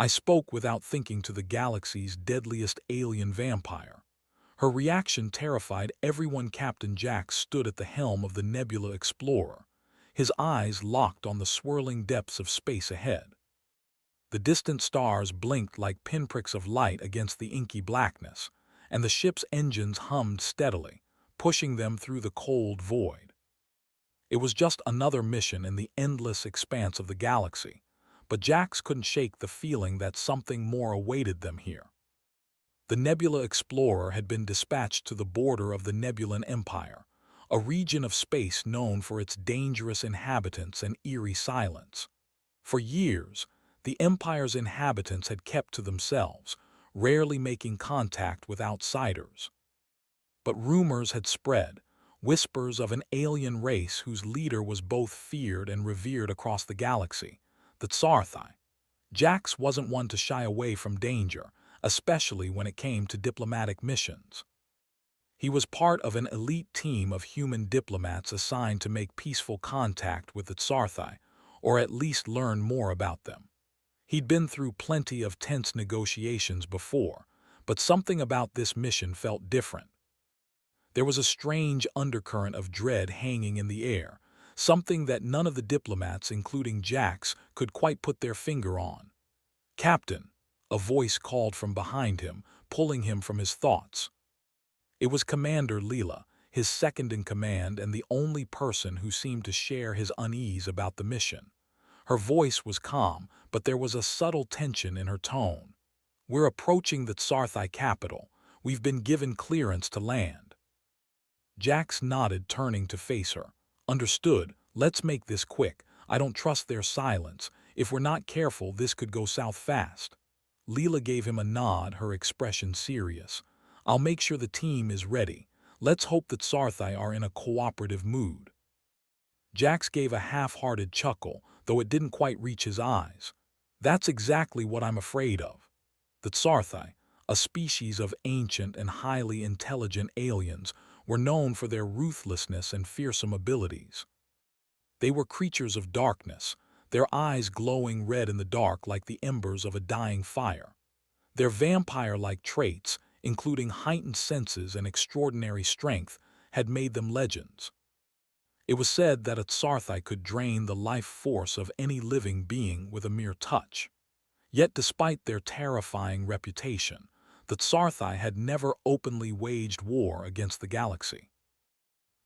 I spoke without thinking to the galaxy's deadliest alien vampire. Her reaction terrified everyone. Captain Jack stood at the helm of the Nebula Explorer, his eyes locked on the swirling depths of space ahead. The distant stars blinked like pinpricks of light against the inky blackness, and the ship's engines hummed steadily, pushing them through the cold void. It was just another mission in the endless expanse of the galaxy, but Jax couldn't shake the feeling that something more awaited them here. The Nebula Explorer had been dispatched to the border of the Nebulan Empire, a region of space known for its dangerous inhabitants and eerie silence. For years, the Empire's inhabitants had kept to themselves, rarely making contact with outsiders. But rumors had spread, whispers of an alien race whose leader was both feared and revered across the galaxy, the Sci-Fi. Jax wasn't one to shy away from danger, especially when it came to diplomatic missions. He was part of an elite team of human diplomats assigned to make peaceful contact with the Sci-Fi, or at least learn more about them. He'd been through plenty of tense negotiations before, but something about this mission felt different. There was a strange undercurrent of dread hanging in the air, something that none of the diplomats, including Jax, could quite put their finger on. "Captain," a voice called from behind him, pulling him from his thoughts. It was Commander Leela, his second-in-command and the only person who seemed to share his unease about the mission. Her voice was calm, but there was a subtle tension in her tone. "We're approaching the Sci-Fi capital. We've been given clearance to land." Jax nodded, turning to face her. "Understood. Let's make this quick. I don't trust their silence. If we're not careful, this could go south fast." Leela gave him a nod, her expression serious. "I'll make sure the team is ready. Let's hope that Sci-Fi are in a cooperative mood." Jax gave a half-hearted chuckle, though it didn't quite reach his eyes. "That's exactly what I'm afraid of. The Sci-Fi, a species of ancient and highly intelligent aliens, were known for their ruthlessness and fearsome abilities. They were creatures of darkness, their eyes glowing red in the dark like the embers of a dying fire. Their vampire-like traits, including heightened senses and extraordinary strength, had made them legends. It was said that a Sci-Fi could drain the life force of any living being with a mere touch. Yet despite their terrifying reputation, the Sci-Fi had never openly waged war against the galaxy.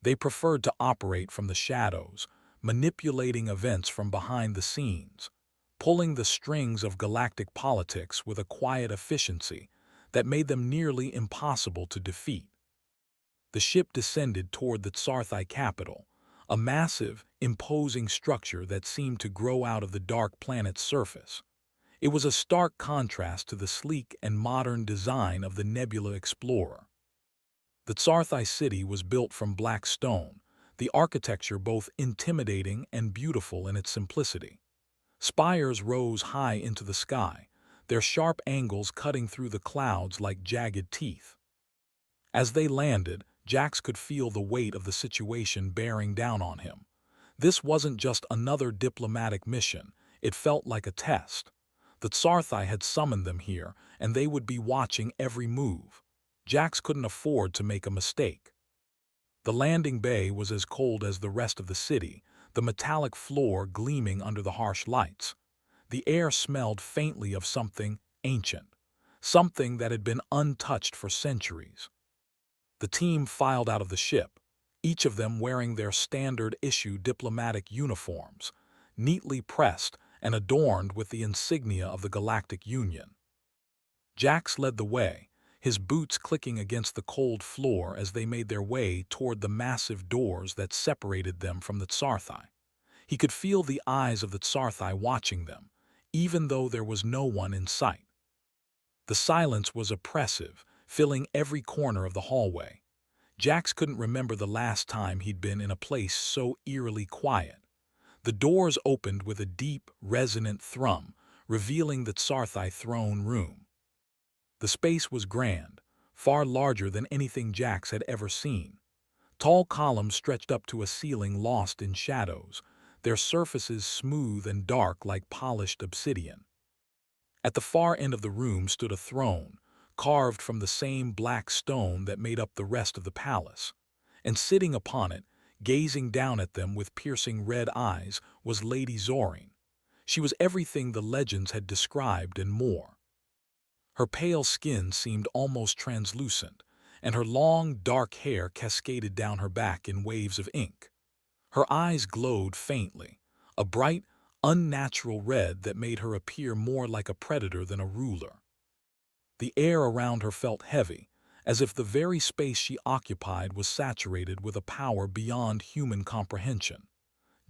They preferred to operate from the shadows, manipulating events from behind the scenes, pulling the strings of galactic politics with a quiet efficiency that made them nearly impossible to defeat. The ship descended toward the Sci-Fi capital, a massive, imposing structure that seemed to grow out of the dark planet's surface. It was a stark contrast to the sleek and modern design of the Nebula Explorer. The Sci-Fi city was built from black stone, the architecture both intimidating and beautiful in its simplicity. Spires rose high into the sky, their sharp angles cutting through the clouds like jagged teeth. As they landed, Jax could feel the weight of the situation bearing down on him. This wasn't just another diplomatic mission, it felt like a test. The Sci-Fi had summoned them here, and they would be watching every move. Jax couldn't afford to make a mistake. The landing bay was as cold as the rest of the city, the metallic floor gleaming under the harsh lights. The air smelled faintly of something ancient, something that had been untouched for centuries. The team filed out of the ship, each of them wearing their standard-issue diplomatic uniforms, neatly pressed and adorned with the insignia of the Galactic Union. Jax led the way, his boots clicking against the cold floor as they made their way toward the massive doors that separated them from the Sci-Fi. He could feel the eyes of the Sci-Fi watching them, even though there was no one in sight. The silence was oppressive, filling every corner of the hallway. Jax couldn't remember the last time he'd been in a place so eerily quiet. The doors opened with a deep, resonant thrum, revealing the Sci-Fi throne room. The space was grand, far larger than anything Jax had ever seen. Tall columns stretched up to a ceiling lost in shadows, their surfaces smooth and dark like polished obsidian. At the far end of the room stood a throne, carved from the same black stone that made up the rest of the palace. And sitting upon it, gazing down at them with piercing red eyes, was Lady Zorin. She was everything the legends had described and more. Her pale skin seemed almost translucent, and her long, dark hair cascaded down her back in waves of ink. Her eyes glowed faintly, a bright, unnatural red that made her appear more like a predator than a ruler. The air around her felt heavy, as if the very space she occupied was saturated with a power beyond human comprehension.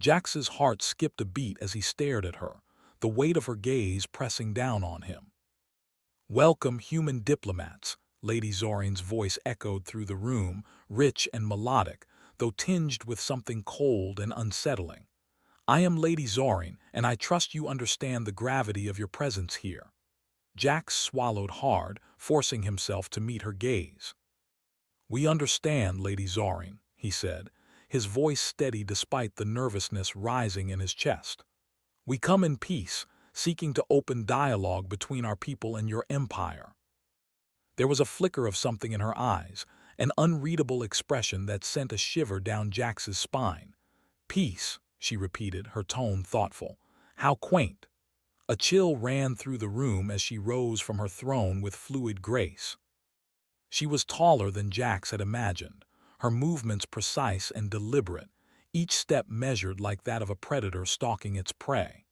Jax's heart skipped a beat as he stared at her, the weight of her gaze pressing down on him. "Welcome, human diplomats," Lady Zorin's voice echoed through the room, rich and melodic, though tinged with something cold and unsettling. "I am Lady Zorin, and I trust you understand the gravity of your presence here." Jax swallowed hard, forcing himself to meet her gaze. "We understand, Lady Zorin," he said, his voice steady despite the nervousness rising in his chest. "We come in peace, seeking to open dialogue between our people and your empire." There was a flicker of something in her eyes, an unreadable expression that sent a shiver down Jax's spine. "Peace," she repeated, her tone thoughtful. "How quaint." A chill ran through the room as she rose from her throne with fluid grace. She was taller than Jax had imagined, her movements precise and deliberate, each step measured like that of a predator stalking its prey.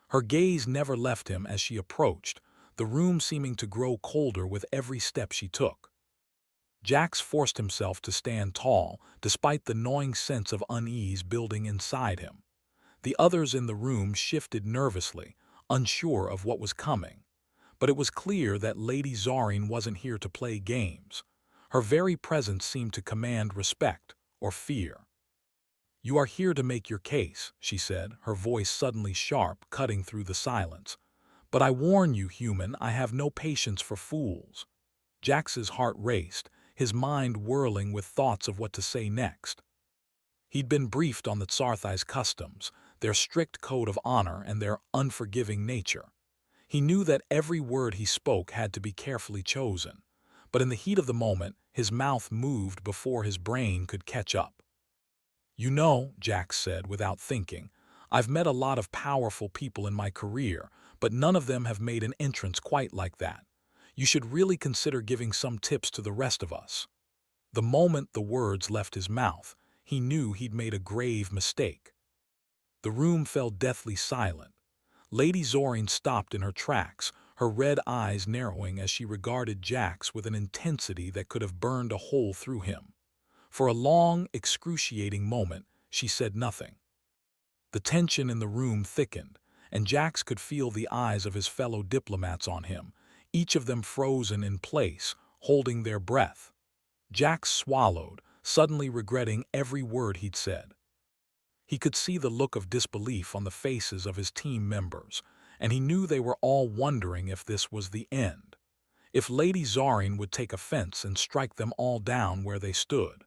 Her gaze never left him as she approached, the room seeming to grow colder with every step she took. Jax forced himself to stand tall, despite the gnawing sense of unease building inside him. The others in the room shifted nervously, unsure of what was coming. But it was clear that Lady Zorin wasn't here to play games. Her very presence seemed to command respect or fear. "You are here to make your case," she said, her voice suddenly sharp, cutting through the silence. "But I warn you, human, I have no patience for fools." Jax's heart raced, his mind whirling with thoughts of what to say next. He'd been briefed on the Tsarthai's customs, their strict code of honor and their unforgiving nature. He knew that every word he spoke had to be carefully chosen, but in the heat of the moment, his mouth moved before his brain could catch up. "You know," Jax said without thinking, "I've met a lot of powerful people in my career, but none of them have made an entrance quite like that. You should really consider giving some tips to the rest of us." The moment the words left his mouth, he knew he'd made a grave mistake. The room fell deathly silent. Lady Zorin stopped in her tracks, her red eyes narrowing as she regarded Jax with an intensity that could have burned a hole through him. For a long, excruciating moment, she said nothing. The tension in the room thickened, and Jax could feel the eyes of his fellow diplomats on him, each of them frozen in place, holding their breath. Jax swallowed, suddenly regretting every word he'd said. He could see the look of disbelief on the faces of his team members, and he knew they were all wondering if this was the end. If Lady Zorin would take offense and strike them all down where they stood.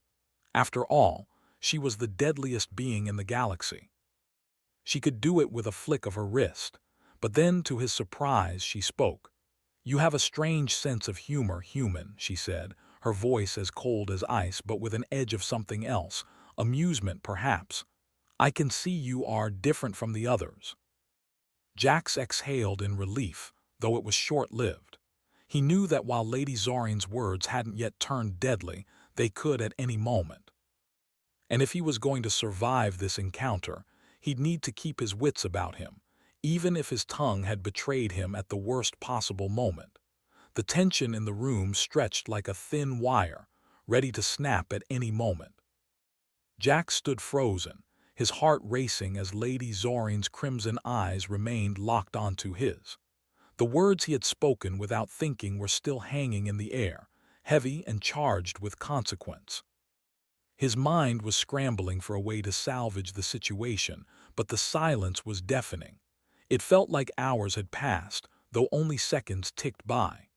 After all, she was the deadliest being in the galaxy. She could do it with a flick of her wrist, but then, to his surprise, she spoke. "You have a strange sense of humor, human," she said, her voice as cold as ice but with an edge of something else, amusement perhaps. "I can see you are different from the others." Jax exhaled in relief, though it was short-lived. He knew that while Lady Zorin's words hadn't yet turned deadly, they could at any moment. And if he was going to survive this encounter, he'd need to keep his wits about him, even if his tongue had betrayed him at the worst possible moment. The tension in the room stretched like a thin wire, ready to snap at any moment. Jax stood frozen, his heart racing as Lady Zorin's crimson eyes remained locked onto his. The words he had spoken without thinking were still hanging in the air, heavy and charged with consequence. His mind was scrambling for a way to salvage the situation, but the silence was deafening. It felt like hours had passed, though only seconds ticked by.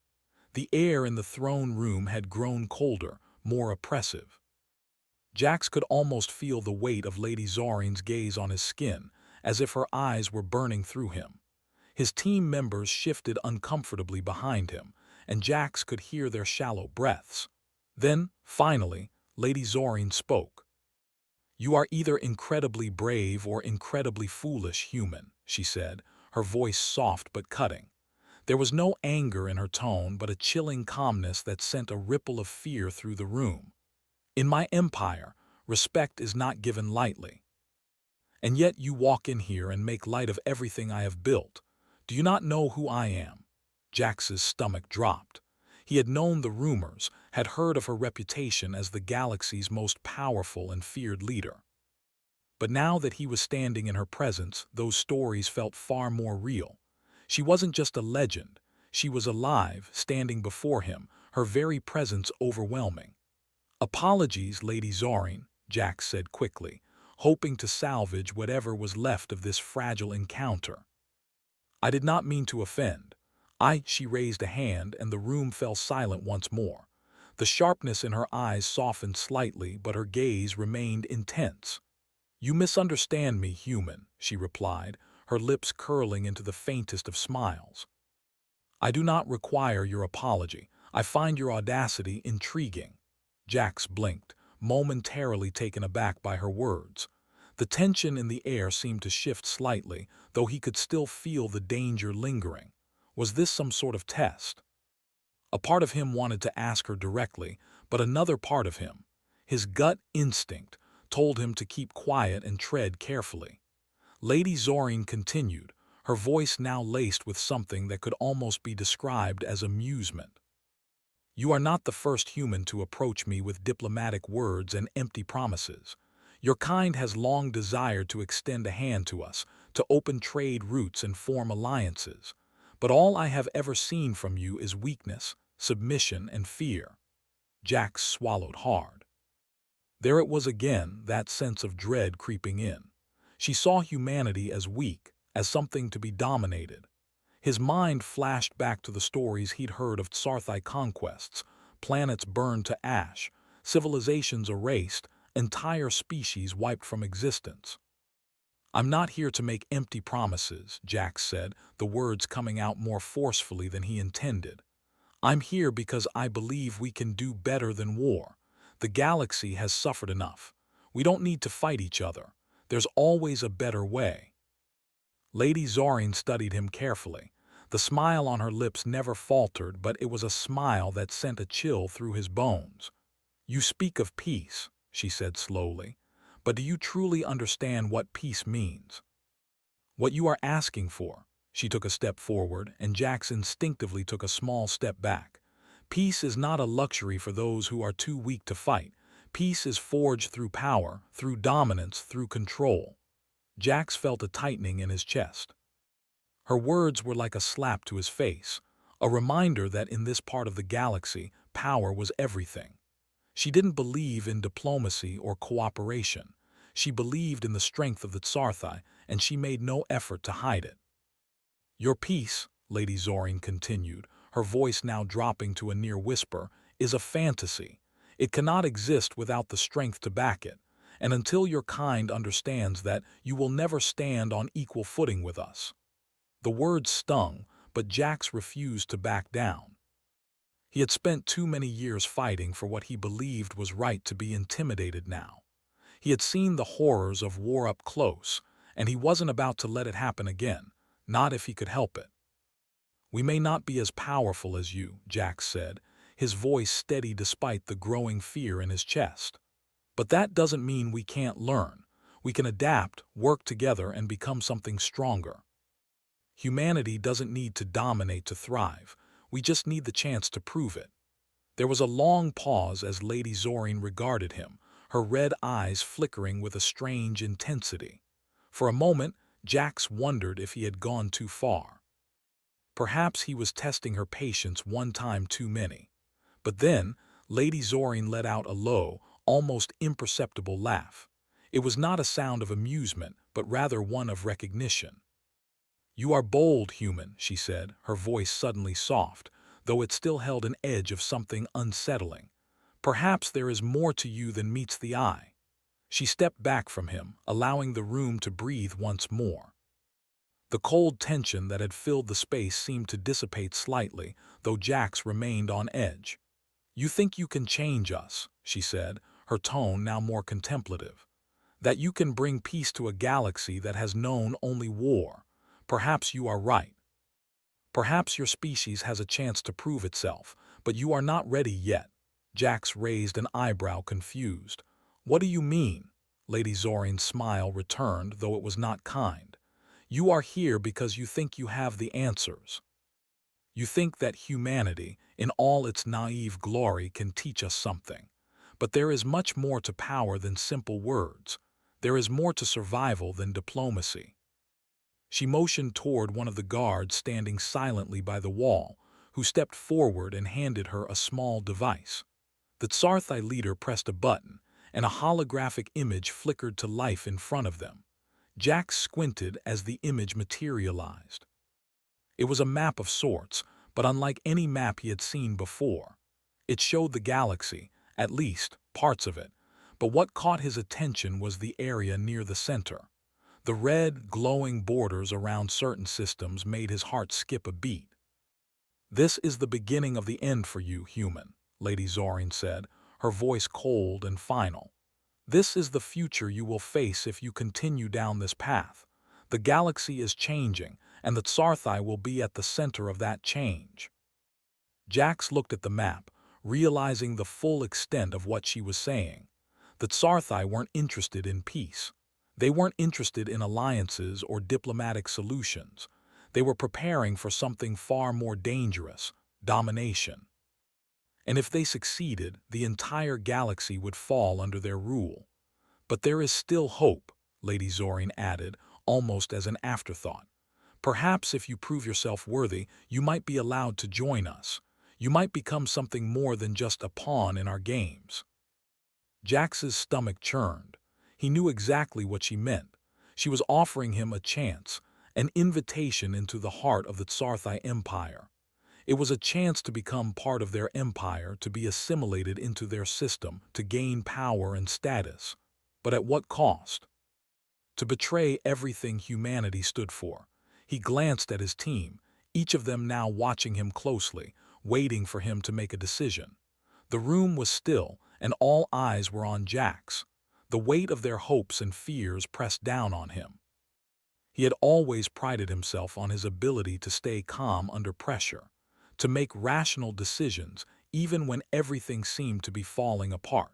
The air in the throne room had grown colder, more oppressive. Jax could almost feel the weight of Lady Zorin's gaze on his skin, as if her eyes were burning through him. His team members shifted uncomfortably behind him, and Jax could hear their shallow breaths. Then, finally, Lady Zorin spoke. "You are either incredibly brave or incredibly foolish, human," she said, her voice soft but cutting. There was no anger in her tone, but a chilling calmness that sent a ripple of fear through the room. "In my empire, respect is not given lightly. And yet you walk in here and make light of everything I have built. Do you not know who I am?" Jax's stomach dropped. He had known the rumors, had heard of her reputation as the galaxy's most powerful and feared leader. But now that he was standing in her presence, those stories felt far more real. She wasn't just a legend. She was alive, standing before him, her very presence overwhelming. "Apologies, Lady Zorin," Jax said quickly, hoping to salvage whatever was left of this fragile encounter. "I did not mean to offend." She raised a hand, and the room fell silent once more. The sharpness in her eyes softened slightly, but her gaze remained intense. "You misunderstand me, human," she replied, her lips curling into the faintest of smiles. "I do not require your apology. I find your audacity intriguing." Jax blinked, momentarily taken aback by her words. The tension in the air seemed to shift slightly, though he could still feel the danger lingering. Was this some sort of test? A part of him wanted to ask her directly, but another part of him, his gut instinct, told him to keep quiet and tread carefully. Lady Zorin continued, her voice now laced with something that could almost be described as amusement. "You are not the first human to approach me with diplomatic words and empty promises. Your kind has long desired to extend a hand to us, to open trade routes and form alliances. But all I have ever seen from you is weakness, submission, and fear." Jax swallowed hard. There it was again, that sense of dread creeping in. She saw humanity as weak, as something to be dominated. His mind flashed back to the stories he'd heard of Sci-Fi conquests, planets burned to ash, civilizations erased, entire species wiped from existence. "I'm not here to make empty promises," Jax said, the words coming out more forcefully than he intended. "I'm here because I believe we can do better than war. The galaxy has suffered enough. We don't need to fight each other. There's always a better way." Lady Zorin studied him carefully. The smile on her lips never faltered, but it was a smile that sent a chill through his bones. "You speak of peace," she said slowly, "but do you truly understand what peace means? What you are asking for?" She took a step forward, and Jax instinctively took a small step back. "Peace is not a luxury for those who are too weak to fight. Peace is forged through power, through dominance, through control." Jax felt a tightening in his chest. Her words were like a slap to his face, a reminder that in this part of the galaxy, power was everything. She didn't believe in diplomacy or cooperation. She believed in the strength of the Scifi, and she made no effort to hide it. "Your peace," Lady Zorin continued, her voice now dropping to a near whisper, "is a fantasy. It cannot exist without the strength to back it, and until your kind understands that, you will never stand on equal footing with us." The words stung, but Jax refused to back down. He had spent too many years fighting for what he believed was right to be intimidated now. He had seen the horrors of war up close, and he wasn't about to let it happen again, not if he could help it. "We may not be as powerful as you," Jax said, his voice steady despite the growing fear in his chest. "But that doesn't mean we can't learn. We can adapt, work together, and become something stronger. Humanity doesn't need to dominate to thrive. We just need the chance to prove it." There was a long pause as Lady Zorin regarded him, her red eyes flickering with a strange intensity. For a moment, Jax wondered if he had gone too far. Perhaps he was testing her patience one time too many. But then, Lady Zorin let out a low, almost imperceptible laugh. It was not a sound of amusement, but rather one of recognition. "You are bold, human," she said, her voice suddenly soft, though it still held an edge of something unsettling. "Perhaps there is more to you than meets the eye." She stepped back from him, allowing the room to breathe once more. The cold tension that had filled the space seemed to dissipate slightly, though Jax remained on edge. "You think you can change us," she said, her tone now more contemplative. "That you can bring peace to a galaxy that has known only war. Perhaps you are right. Perhaps your species has a chance to prove itself, but you are not ready yet." Jax raised an eyebrow, confused. "What do you mean?" Lady Zorin's smile returned, though it was not kind. "You are here because you think you have the answers. You think that humanity, in all its naive glory, can teach us something. But there is much more to power than simple words. There is more to survival than diplomacy." She motioned toward one of the guards standing silently by the wall, who stepped forward and handed her a small device. The Scifi leader pressed a button, and a holographic image flickered to life in front of them. Jack squinted as the image materialized. It was a map of sorts, but unlike any map he had seen before. It showed the galaxy, at least parts of it, but what caught his attention was the area near the center. The red, glowing borders around certain systems made his heart skip a beat. "This is the beginning of the end for you, human," Lady Zorin said, her voice cold and final. "This is the future you will face if you continue down this path. The galaxy is changing, and the Scifi will be at the center of that change." Jax looked at the map, realizing the full extent of what she was saying. The Scifi weren't interested in peace. They weren't interested in alliances or diplomatic solutions. They were preparing for something far more dangerous: domination. And if they succeeded, the entire galaxy would fall under their rule. "But there is still hope," Lady Zorin added, almost as an afterthought. "Perhaps if you prove yourself worthy, you might be allowed to join us. You might become something more than just a pawn in our games." Jax's stomach churned. He knew exactly what she meant. She was offering him a chance, an invitation into the heart of the Scifi Empire. It was a chance to become part of their empire, to be assimilated into their system, to gain power and status. But at what cost? To betray everything humanity stood for. He glanced at his team, each of them now watching him closely, waiting for him to make a decision. The room was still, and all eyes were on Jax. The weight of their hopes and fears pressed down on him. He had always prided himself on his ability to stay calm under pressure, to make rational decisions even when everything seemed to be falling apart.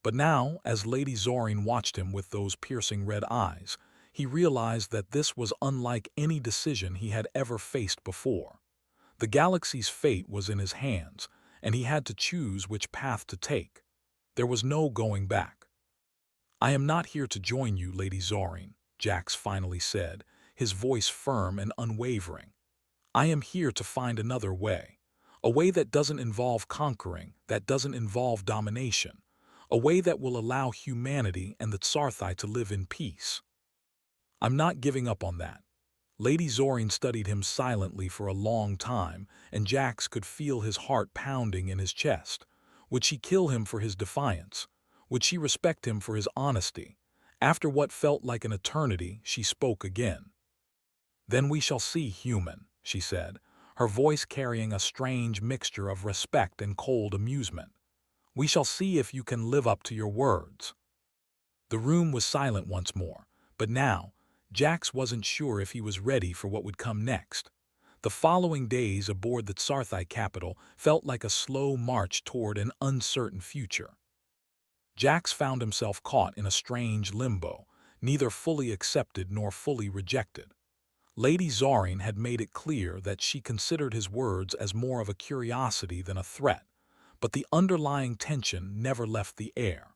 But now, as Lady Zorin watched him with those piercing red eyes, he realized that this was unlike any decision he had ever faced before. The galaxy's fate was in his hands, and he had to choose which path to take. There was no going back. "I am not here to join you, Lady Zorin," Jax finally said, his voice firm and unwavering. "I am here to find another way. A way that doesn't involve conquering, that doesn't involve domination. A way that will allow humanity and the Scifi to live in peace. I'm not giving up on that." Lady Zorin studied him silently for a long time, and Jax could feel his heart pounding in his chest. Would she kill him for his defiance? Would she respect him for his honesty? After what felt like an eternity, she spoke again. "Then we shall see, human," she said, her voice carrying a strange mixture of respect and cold amusement. "We shall see if you can live up to your words." The room was silent once more, but now, Jax wasn't sure if he was ready for what would come next. The following days aboard the Scifi capital felt like a slow march toward an uncertain future. Jax found himself caught in a strange limbo, neither fully accepted nor fully rejected. Lady Zorin had made it clear that she considered his words as more of a curiosity than a threat, but the underlying tension never left the air.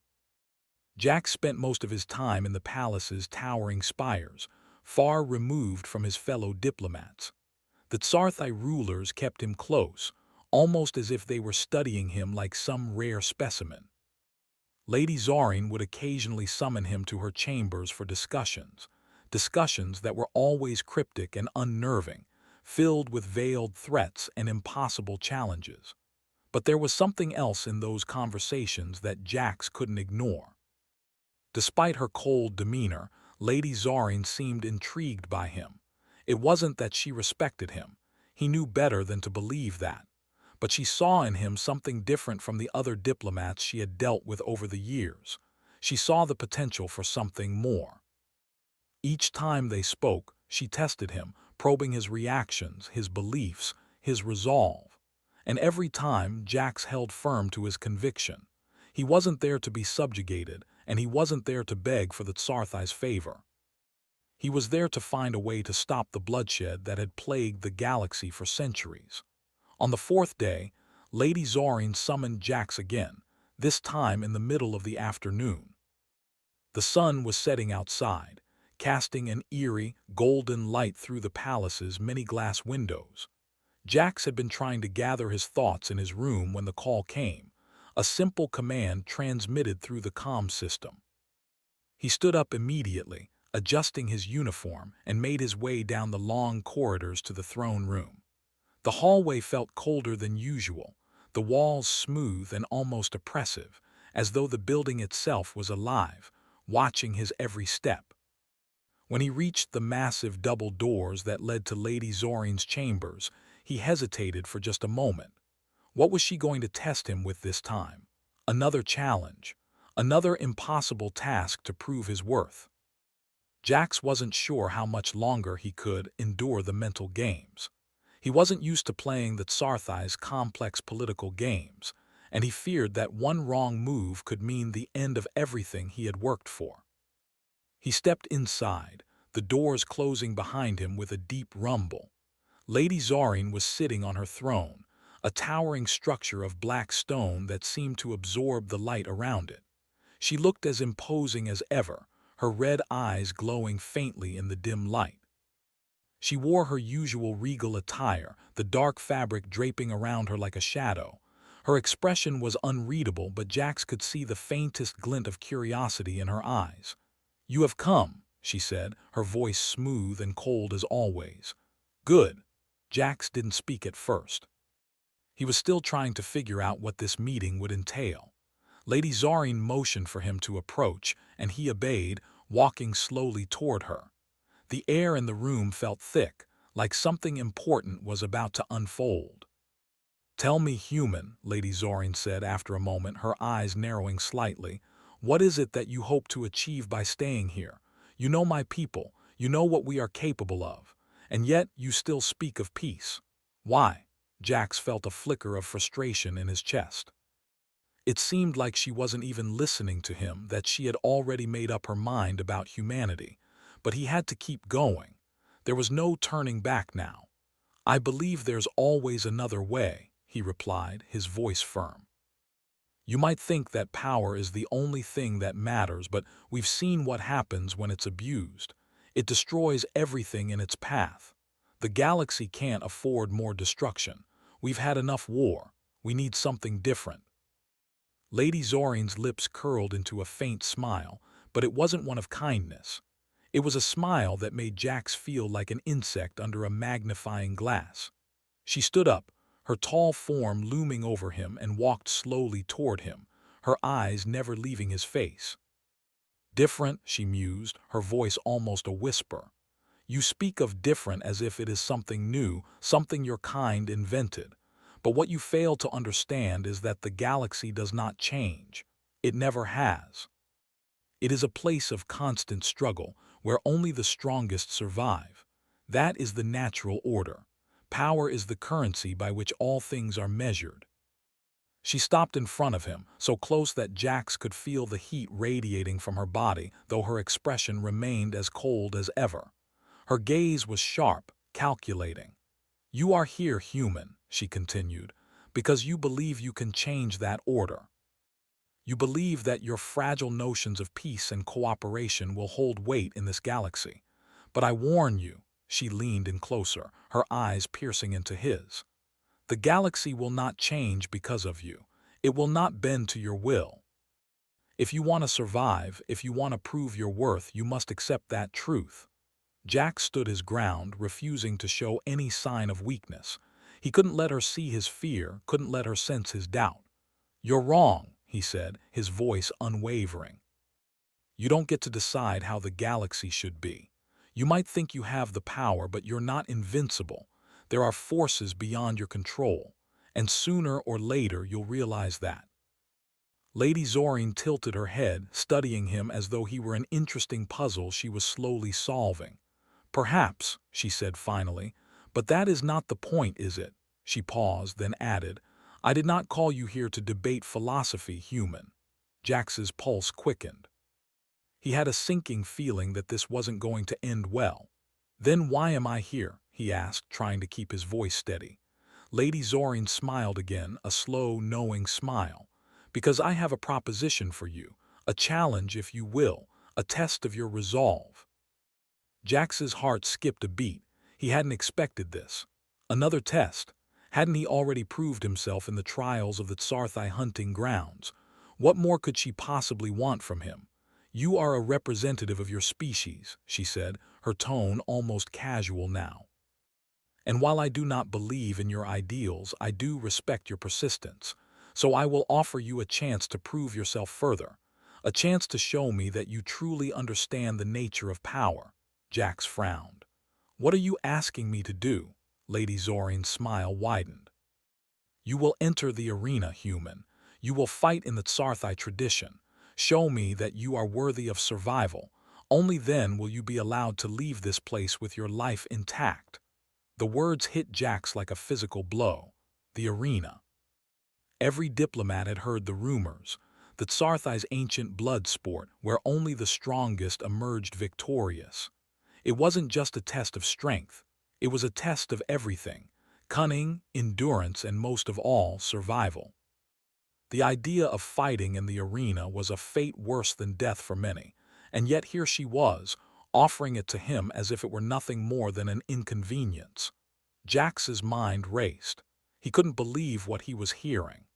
Jax spent most of his time in the palace's towering spires, far removed from his fellow diplomats. The Scifi rulers kept him close, almost as if they were studying him like some rare specimen. Lady Zorin would occasionally summon him to her chambers for discussions that were always cryptic and unnerving, filled with veiled threats and impossible challenges. But there was something else in those conversations that Jax couldn't ignore. Despite her cold demeanor, Lady Zorin seemed intrigued by him. It wasn't that she respected him. He knew better than to believe that. But she saw in him something different from the other diplomats she had dealt with over the years. She saw the potential for something more. Each time they spoke, she tested him, probing his reactions, his beliefs, his resolve. And every time, Jax held firm to his conviction. He wasn't there to be subjugated, and he wasn't there to beg for the Tsarthai's favor. He was there to find a way to stop the bloodshed that had plagued the galaxy for centuries. On the fourth day, Lady Zorin summoned Jax again, this time in the middle of the afternoon. The sun was setting outside, casting an eerie, golden light through the palace's many glass windows. Jax had been trying to gather his thoughts in his room when the call came, a simple command transmitted through the comm system. He stood up immediately, adjusting his uniform, and made his way down the long corridors to the throne room. The hallway felt colder than usual, the walls smooth and almost oppressive, as though the building itself was alive, watching his every step. When he reached the massive double doors that led to Lady Zorin's chambers, he hesitated for just a moment. What was she going to test him with this time? Another challenge, another impossible task to prove his worth. Jax wasn't sure how much longer he could endure the mental games. He wasn't used to playing the Tsarthai's complex political games, and he feared that one wrong move could mean the end of everything he had worked for. He stepped inside, the doors closing behind him with a deep rumble. Lady Zorin was sitting on her throne, a towering structure of black stone that seemed to absorb the light around it. She looked as imposing as ever, her red eyes glowing faintly in the dim light. She wore her usual regal attire, the dark fabric draping around her like a shadow. Her expression was unreadable, but Jax could see the faintest glint of curiosity in her eyes. "You have come," she said, her voice smooth and cold as always. "Good." Jax didn't speak at first. He was still trying to figure out what this meeting would entail. Lady Zorin motioned for him to approach, and he obeyed, walking slowly toward her. The air in the room felt thick, like something important was about to unfold. "Tell me, human," Lady Zorin said after a moment, her eyes narrowing slightly, "what is it that you hope to achieve by staying here? You know my people, you know what we are capable of, and yet you still speak of peace. Why?" Jax felt a flicker of frustration in his chest. It seemed like she wasn't even listening to him, that she had already made up her mind about humanity. But he had to keep going. There was no turning back now. "I believe there's always another way," he replied, his voice firm. "You might think that power is the only thing that matters, but we've seen what happens when it's abused. It destroys everything in its path. The galaxy can't afford more destruction. We've had enough war. We need something different." Lady Zorin's lips curled into a faint smile, but it wasn't one of kindness. It was a smile that made Jax feel like an insect under a magnifying glass. She stood up, her tall form looming over him, and walked slowly toward him, her eyes never leaving his face. "Different," she mused, her voice almost a whisper. "You speak of different as if it is something new, something your kind invented. But what you fail to understand is that the galaxy does not change. It never has. It is a place of constant struggle, where only the strongest survive. That is the natural order. Power is the currency by which all things are measured." She stopped in front of him, so close that Jax could feel the heat radiating from her body, though her expression remained as cold as ever. Her gaze was sharp, calculating. "You are here, human," she continued, "because you believe you can change that order. You believe that your fragile notions of peace and cooperation will hold weight in this galaxy. But I warn you," she leaned in closer, her eyes piercing into his. "The galaxy will not change because of you. It will not bend to your will. If you want to survive, if you want to prove your worth, you must accept that truth." Jack stood his ground, refusing to show any sign of weakness. He couldn't let her see his fear, couldn't let her sense his doubt. "You're wrong," he said, his voice unwavering. "You don't get to decide how the galaxy should be. You might think you have the power, but you're not invincible. There are forces beyond your control, and sooner or later you'll realize that. Lady Zorine tilted her head, studying him as though he were an interesting puzzle she was slowly solving. "Perhaps," she said finally, "but that is not the point, is it?" She paused, then added, "I did not call you here to debate philosophy, human." Jax's pulse quickened. He had a sinking feeling that this wasn't going to end well. "Then why am I here?" he asked, trying to keep his voice steady. Lady Zorine smiled again, a slow, knowing smile. "Because I have a proposition for you, a challenge, if you will, a test of your resolve." Jax's heart skipped a beat. He hadn't expected this. Another test. Hadn't he already proved himself in the trials of the Scifi hunting grounds? What more could she possibly want from him? "You are a representative of your species," she said, her tone almost casual now. "And while I do not believe in your ideals, I do respect your persistence. So I will offer you a chance to prove yourself further, a chance to show me that you truly understand the nature of power." Jax frowned. "What are you asking me to do?" Lady Zorine's smile widened. "You will enter the arena, human. You will fight in the Scifi tradition. Show me that you are worthy of survival. Only then will you be allowed to leave this place with your life intact." The words hit Jax like a physical blow. The arena. Every diplomat had heard the rumors. The Tsarthai's ancient blood sport, where only the strongest emerged victorious. It wasn't just a test of strength. It was a test of everything: cunning, endurance, and most of all, survival. The idea of fighting in the arena was a fate worse than death for many, and yet here she was, offering it to him as if it were nothing more than an inconvenience. Jax's mind raced. He couldn't believe what he was hearing.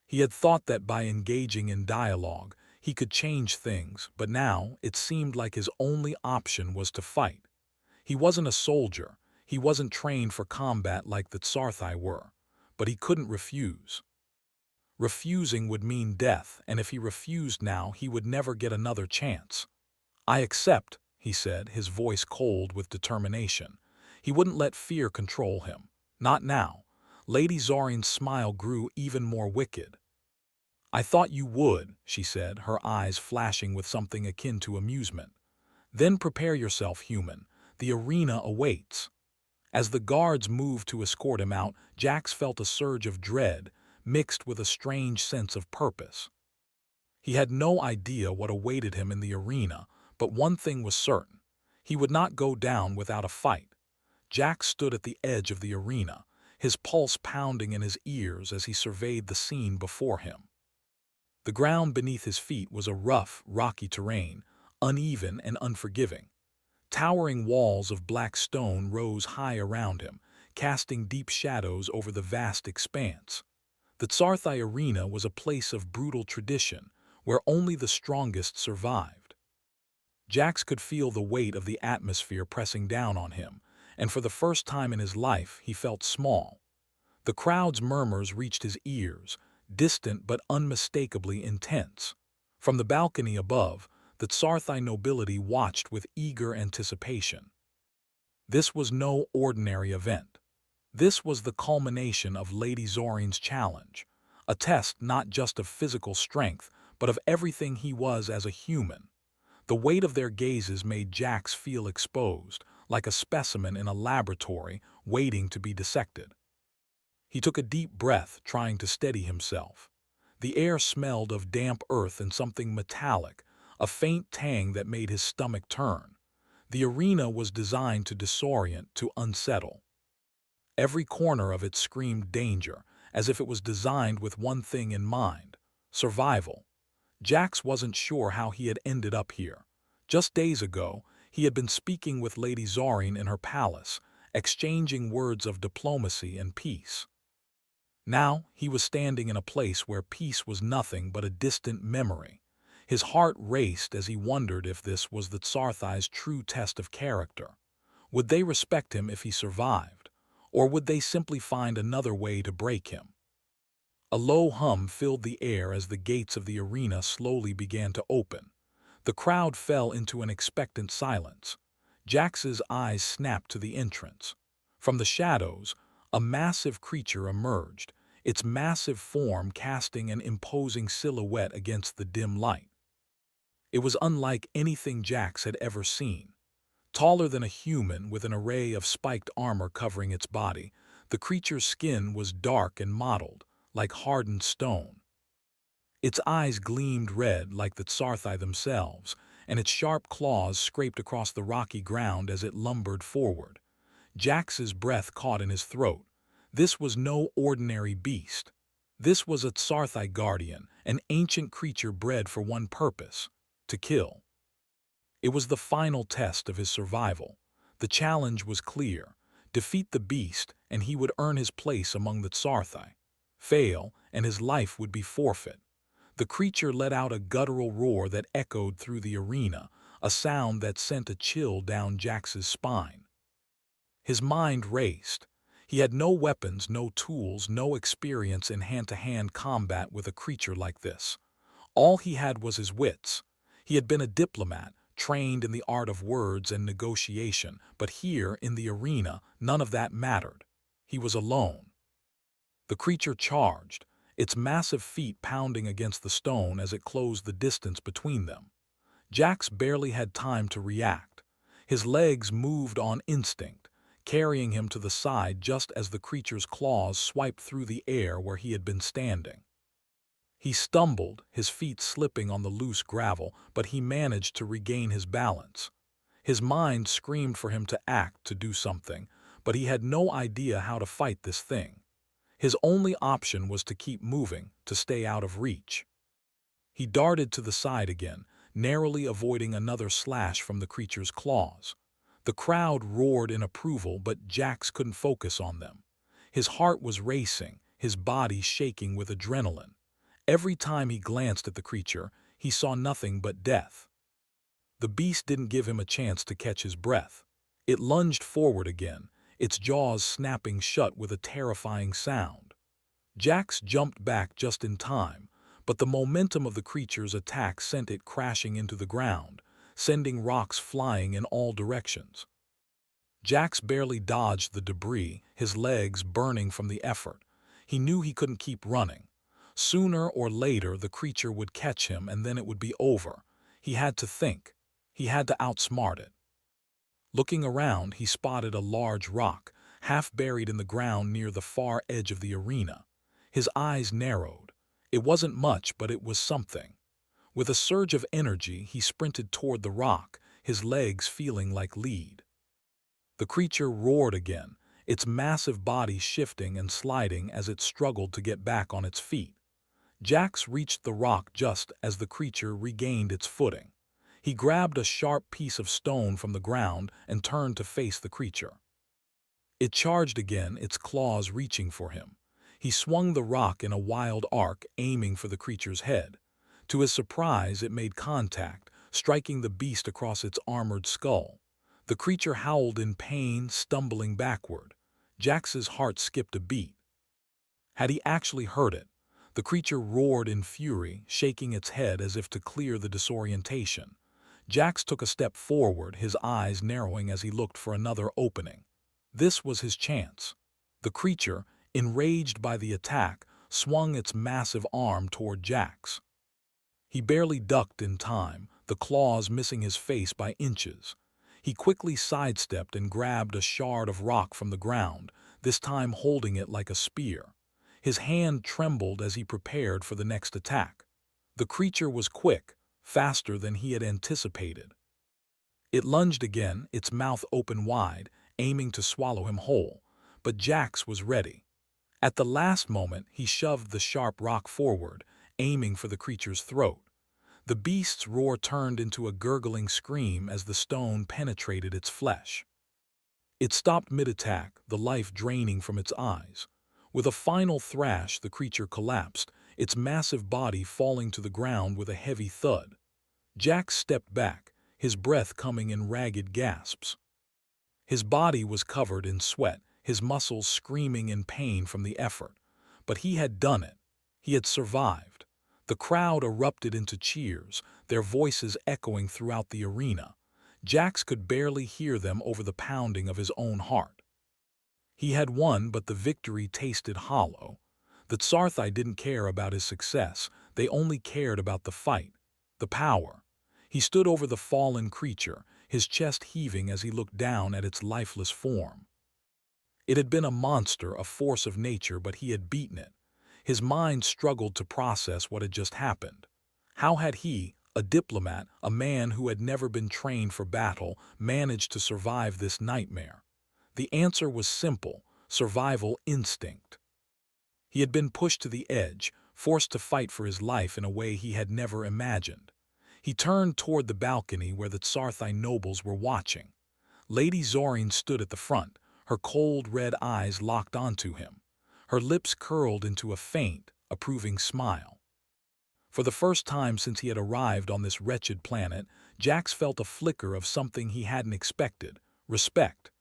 He had thought that by engaging in dialogue, he could change things, but now it seemed like his only option was to fight. He wasn't a soldier, he wasn't trained for combat like the Tsarthai were, but he couldn't refuse. Refusing would mean death, and if he refused now, he would never get another chance. "I accept," he said, his voice cold with determination. He wouldn't let fear control him. Not now. Lady Zorine's smile grew even more wicked. "I thought you would," she said, her eyes flashing with something akin to amusement. "Then prepare yourself, human. The arena awaits." As the guards moved to escort him out, Jax felt a surge of dread, mixed with a strange sense of purpose. He had no idea what awaited him in the arena, but one thing was certain: he would not go down without a fight. Jax stood at the edge of the arena, his pulse pounding in his ears as he surveyed the scene before him. The ground beneath his feet was a rough, rocky terrain, uneven and unforgiving. Towering walls of black stone rose high around him, casting deep shadows over the vast expanse. The Tsarthai arena was a place of brutal tradition, where only the strongest survived. Jax could feel the weight of the atmosphere pressing down on him, and for the first time in his life he felt small. The crowd's murmurs reached his ears, distant but unmistakably intense. From the balcony above, the Tsarthai nobility watched with eager anticipation. This was no ordinary event. This was the culmination of Lady Zorine's challenge, a test not just of physical strength, but of everything he was as a human. The weight of their gazes made Jax feel exposed, like a specimen in a laboratory waiting to be dissected. He took a deep breath, trying to steady himself. The air smelled of damp earth and something metallic, a faint tang that made his stomach turn. The arena was designed to disorient, to unsettle. Every corner of it screamed danger, as if it was designed with one thing in mind: survival. Jax wasn't sure how he had ended up here. Just days ago, he had been speaking with Lady Zorine in her palace, exchanging words of diplomacy and peace. Now he was standing in a place where peace was nothing but a distant memory. His heart raced as he wondered if this was the Tsarthai's true test of character. Would they respect him if he survived, or would they simply find another way to break him? A low hum filled the air as the gates of the arena slowly began to open. The crowd fell into an expectant silence. Jax's eyes snapped to the entrance. From the shadows, a massive creature emerged, its massive form casting an imposing silhouette against the dim light. It was unlike anything Jax had ever seen. Taller than a human with an array of spiked armor covering its body, the creature's skin was dark and mottled, like hardened stone. Its eyes gleamed red like the Scifi themselves, and its sharp claws scraped across the rocky ground as it lumbered forward. Jax's breath caught in his throat. This was no ordinary beast. This was a Scifi guardian, an ancient creature bred for one purpose: to kill. It was the final test of his survival. The challenge was clear: defeat the beast, and he would earn his place among the Scifi. Fail, and his life would be forfeit. The creature let out a guttural roar that echoed through the arena, a sound that sent a chill down Jax's spine. His mind raced. He had no weapons, no tools, no experience in hand-to-hand combat with a creature like this. All he had was his wits. He had been a diplomat, trained in the art of words and negotiation, but here, in the arena, none of that mattered. He was alone. The creature charged, its massive feet pounding against the stone as it closed the distance between them. Jax barely had time to react. His legs moved on instinct, carrying him to the side just as the creature's claws swiped through the air where he had been standing. He stumbled, his feet slipping on the loose gravel, but he managed to regain his balance. His mind screamed for him to act, to do something, but he had no idea how to fight this thing. His only option was to keep moving, to stay out of reach. He darted to the side again, narrowly avoiding another slash from the creature's claws. The crowd roared in approval, but Jax couldn't focus on them. His heart was racing, his body shaking with adrenaline. Every time he glanced at the creature, he saw nothing but death. The beast didn't give him a chance to catch his breath. It lunged forward again, its jaws snapping shut with a terrifying sound. Jax jumped back just in time, but the momentum of the creature's attack sent it crashing into the ground, sending rocks flying in all directions. Jax barely dodged the debris, his legs burning from the effort. He knew he couldn't keep running. Sooner or later, the creature would catch him, and then it would be over. He had to think. He had to outsmart it. Looking around, he spotted a large rock, half buried in the ground near the far edge of the arena. His eyes narrowed. It wasn't much, but it was something. With a surge of energy, he sprinted toward the rock, his legs feeling like lead. The creature roared again, its massive body shifting and sliding as it struggled to get back on its feet. Jax reached the rock just as the creature regained its footing. He grabbed a sharp piece of stone from the ground and turned to face the creature. It charged again, its claws reaching for him. He swung the rock in a wild arc, aiming for the creature's head. To his surprise, it made contact, striking the beast across its armored skull. The creature howled in pain, stumbling backward. Jax's heart skipped a beat. Had he actually heard it? The creature roared in fury, shaking its head as if to clear the disorientation. Jax took a step forward, his eyes narrowing as he looked for another opening. This was his chance. The creature, enraged by the attack, swung its massive arm toward Jax. He barely ducked in time, the claws missing his face by inches. He quickly sidestepped and grabbed a shard of rock from the ground, this time holding it like a spear. His hand trembled as he prepared for the next attack. The creature was quick, faster than he had anticipated. It lunged again, its mouth open wide, aiming to swallow him whole, but Jax was ready. At the last moment, he shoved the sharp rock forward, aiming for the creature's throat. The beast's roar turned into a gurgling scream as the stone penetrated its flesh. It stopped mid-attack, the life draining from its eyes. With a final thrash, the creature collapsed, its massive body falling to the ground with a heavy thud. Jax stepped back, his breath coming in ragged gasps. His body was covered in sweat, his muscles screaming in pain from the effort. But he had done it. He had survived. The crowd erupted into cheers, their voices echoing throughout the arena. Jax could barely hear them over the pounding of his own heart. He had won, but the victory tasted hollow. The Scifi didn't care about his success, they only cared about the fight, the power. He stood over the fallen creature, his chest heaving as he looked down at its lifeless form. It had been a monster, a force of nature, but he had beaten it. His mind struggled to process what had just happened. How had he, a diplomat, a man who had never been trained for battle, managed to survive this nightmare? The answer was simple: survival instinct. He had been pushed to the edge, forced to fight for his life in a way he had never imagined. He turned toward the balcony where the Scifi nobles were watching. Lady Zorin stood at the front, her cold red eyes locked onto him. Her lips curled into a faint, approving smile. For the first time since he had arrived on this wretched planet, Jax felt a flicker of something he hadn't expected: respect.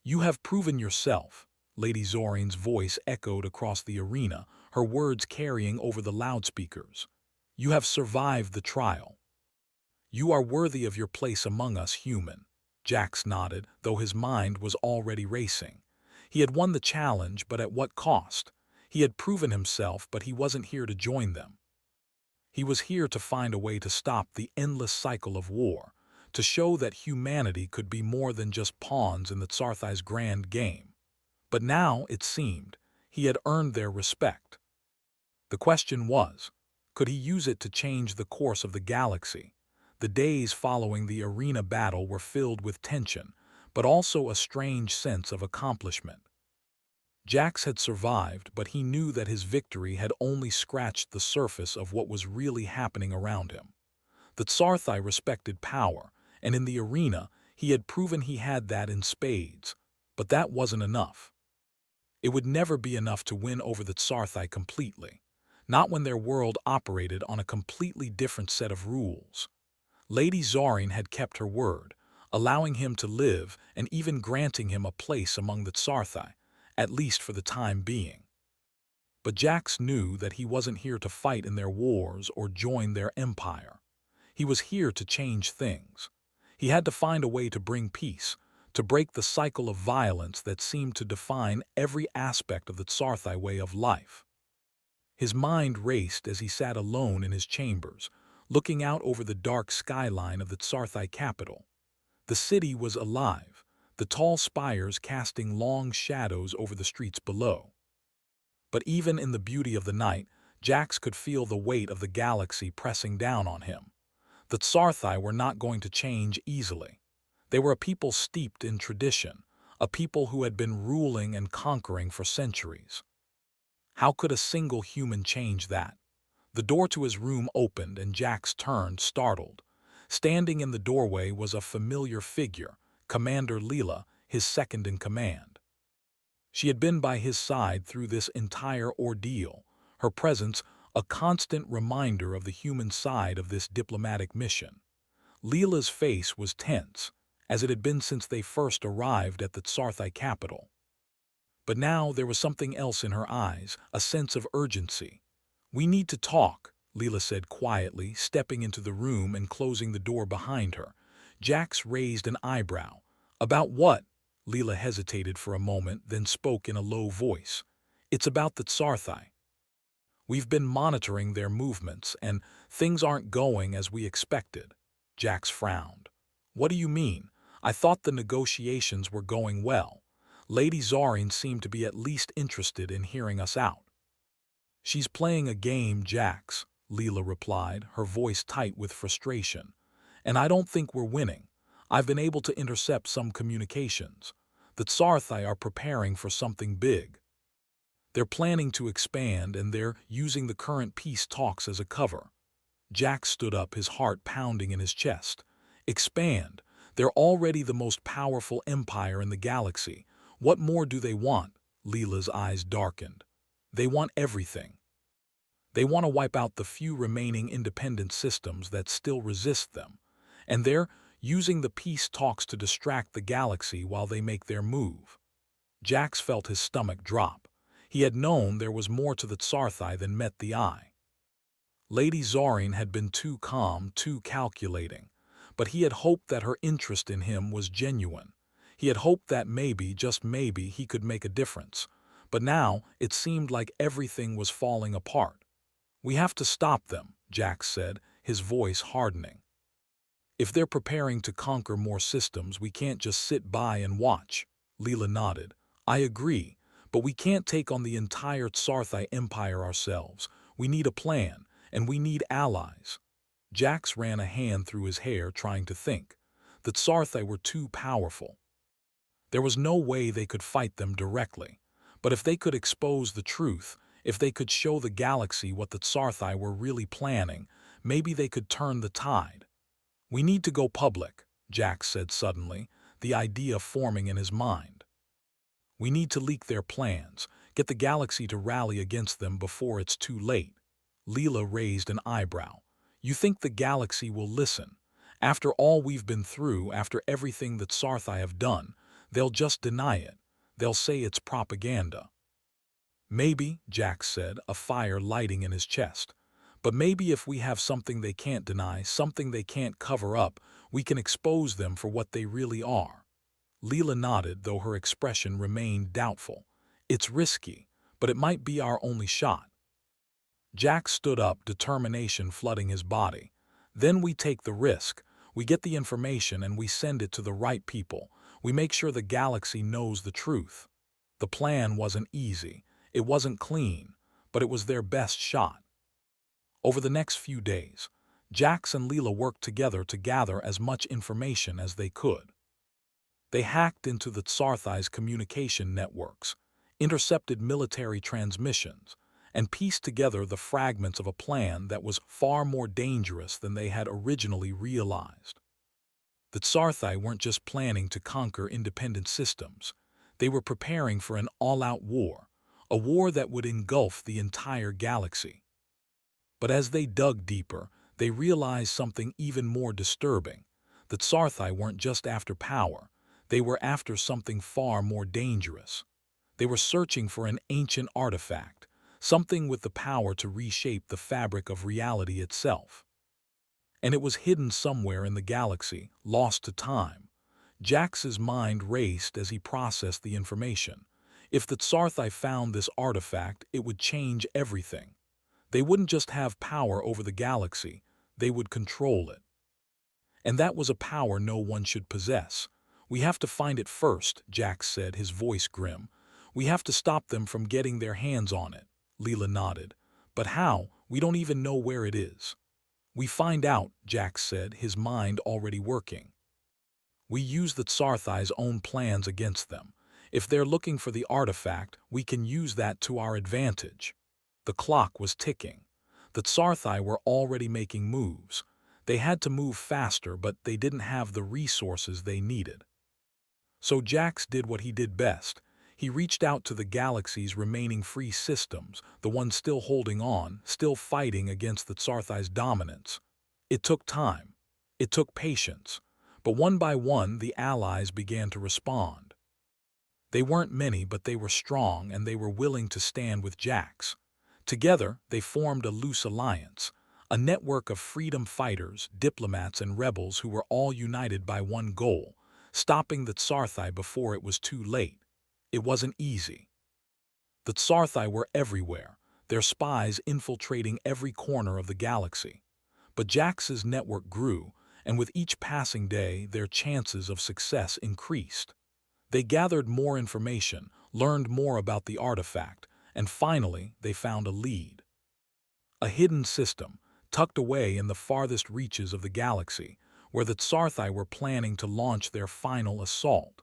"You have proven yourself," Lady Zorin's voice echoed across the arena, her words carrying over the loudspeakers. "You have survived the trial. You are worthy of your place among us, human." Jax nodded, though his mind was already racing. He had won the challenge, but at what cost? He had proven himself, but he wasn't here to join them. He was here to find a way to stop the endless cycle of war, to show that humanity could be more than just pawns in the Scifi's grand game. But now, it seemed, he had earned their respect. The question was, could he use it to change the course of the galaxy? The days following the arena battle were filled with tension, but also a strange sense of accomplishment. Jax had survived, but he knew that his victory had only scratched the surface of what was really happening around him. The Scifi respected power, and in the arena, he had proven he had that in spades. But that wasn't enough. It would never be enough to win over the Scifi completely, not when their world operated on a completely different set of rules. Lady Zorin had kept her word, allowing him to live and even granting him a place among the Scifi, at least for the time being. But Jax knew that he wasn't here to fight in their wars or join their empire. He was here to change things. He had to find a way to bring peace, to break the cycle of violence that seemed to define every aspect of the Scifi way of life. His mind raced as he sat alone in his chambers, looking out over the dark skyline of the Scifi capital. The city was alive, the tall spires casting long shadows over the streets below. But even in the beauty of the night, Jax could feel the weight of the galaxy pressing down on him. The Scifi were not going to change easily. They were a people steeped in tradition, a people who had been ruling and conquering for centuries. How could a single human change that? The door to his room opened and Jax turned, startled. Standing in the doorway was a familiar figure, Commander Leela, his second-in-command. She had been by his side through this entire ordeal, her presence a constant reminder of the human side of this diplomatic mission. Leela's face was tense, as it had been since they first arrived at the Scifi capital. But now there was something else in her eyes, a sense of urgency. "We need to talk," Leela said quietly, stepping into the room and closing the door behind her. Jax raised an eyebrow. "About what?" Leela hesitated for a moment, then spoke in a low voice. "It's about the Scifi. We've been monitoring their movements, and things aren't going as we expected." Jax frowned. "What do you mean? I thought the negotiations were going well. Lady Zorin seemed to be at least interested in hearing us out." "She's playing a game, Jax," Leela replied, her voice tight with frustration. "And I don't think we're winning. I've been able to intercept some communications. The Scifi are preparing for something big. They're planning to expand, and they're using the current peace talks as a cover." Jax stood up, his heart pounding in his chest. "Expand? They're already the most powerful empire in the galaxy. What more do they want?" Leela's eyes darkened. "They want everything. They want to wipe out the few remaining independent systems that still resist them, and they're using the peace talks to distract the galaxy while they make their move." Jax felt his stomach drop. He had known there was more to the Scifi than met the eye. Lady Zorin had been too calm, too calculating, but he had hoped that her interest in him was genuine. He had hoped that maybe, just maybe, he could make a difference. But now it seemed like everything was falling apart. "We have to stop them," Jack said, his voice hardening. "If they're preparing to conquer more systems, we can't just sit by and watch." Leela nodded. "I agree, but we can't take on the entire Sci-Fi empire ourselves. We need a plan, and we need allies." Jax ran a hand through his hair, trying to think. The Sci-Fi were too powerful. There was no way they could fight them directly. But if they could expose the truth, if they could show the galaxy what the Sci-Fi were really planning, maybe they could turn the tide. "We need to go public," Jack said suddenly, the idea forming in his mind. "We need to leak their plans, get the galaxy to rally against them before it's too late." Leela raised an eyebrow. "You think the galaxy will listen? After all we've been through, after everything that Sci-Fi have done, they'll just deny it. They'll say it's propaganda." "Maybe," Jack said, a fire lighting in his chest. "But maybe if we have something they can't deny, something they can't cover up, we can expose them for what they really are." Leela nodded, though her expression remained doubtful. "It's risky, but it might be our only shot." Jack stood up, determination flooding his body. "Then we take the risk. We get the information and we send it to the right people. We make sure the galaxy knows the truth." The plan wasn't easy. It wasn't clean, but it was their best shot. Over the next few days, Jax and Leela worked together to gather as much information as they could. They hacked into the Sci-Fi's communication networks, intercepted military transmissions, and pieced together the fragments of a plan that was far more dangerous than they had originally realized. The Sci-Fi weren't just planning to conquer independent systems. They were preparing for an all-out war, a war that would engulf the entire galaxy. But as they dug deeper, they realized something even more disturbing. The Sci-Fi weren't just after power. They were after something far more dangerous. They were searching for an ancient artifact, something with the power to reshape the fabric of reality itself. And it was hidden somewhere in the galaxy, lost to time. Jax's mind raced as he processed the information. If the Sci-Fi found this artifact, it would change everything. They wouldn't just have power over the galaxy, they would control it. And that was a power no one should possess. "We have to find it first," Jax said, his voice grim. "We have to stop them from getting their hands on it." Leela nodded. "But how? We don't even know where it is." "We find out," Jax said, his mind already working. "We use the Sci-Fi's own plans against them. If they're looking for the artifact, we can use that to our advantage." The clock was ticking. The Sci-Fi were already making moves. They had to move faster, but they didn't have the resources they needed. So Jax did what he did best. He reached out to the galaxy's remaining free systems, the ones still holding on, still fighting against the Sci-Fi's dominance. It took time. It took patience. But one by one, the allies began to respond. They weren't many, but they were strong, and they were willing to stand with Jax. Together, they formed a loose alliance, a network of freedom fighters, diplomats, and rebels who were all united by one goal: stopping the Sci-Fi before it was too late. It wasn't easy. The Sci-Fi were everywhere, their spies infiltrating every corner of the galaxy. But Jax's network grew, and with each passing day, their chances of success increased. They gathered more information, learned more about the artifact, and finally, they found a lead. A hidden system, tucked away in the farthest reaches of the galaxy, where the Sci-Fi were planning to launch their final assault.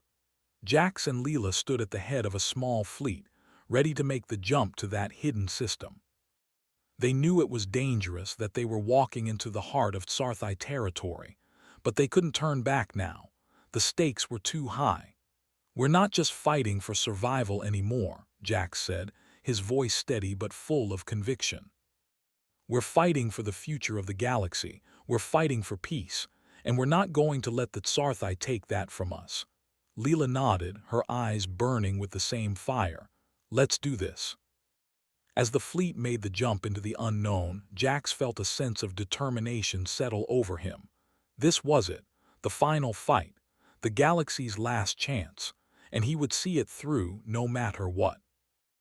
Jax and Leela stood at the head of a small fleet, ready to make the jump to that hidden system. They knew it was dangerous, that they were walking into the heart of Sci-Fi territory, but they couldn't turn back now. The stakes were too high. "We're not just fighting for survival anymore," Jax said, his voice steady but full of conviction. "We're fighting for the future of the galaxy. We're fighting for peace, and we're not going to let the Sci-Fi take that from us." Leela nodded, her eyes burning with the same fire. "Let's do this." As the fleet made the jump into the unknown, Jax felt a sense of determination settle over him. This was it, the final fight, the galaxy's last chance, and he would see it through no matter what.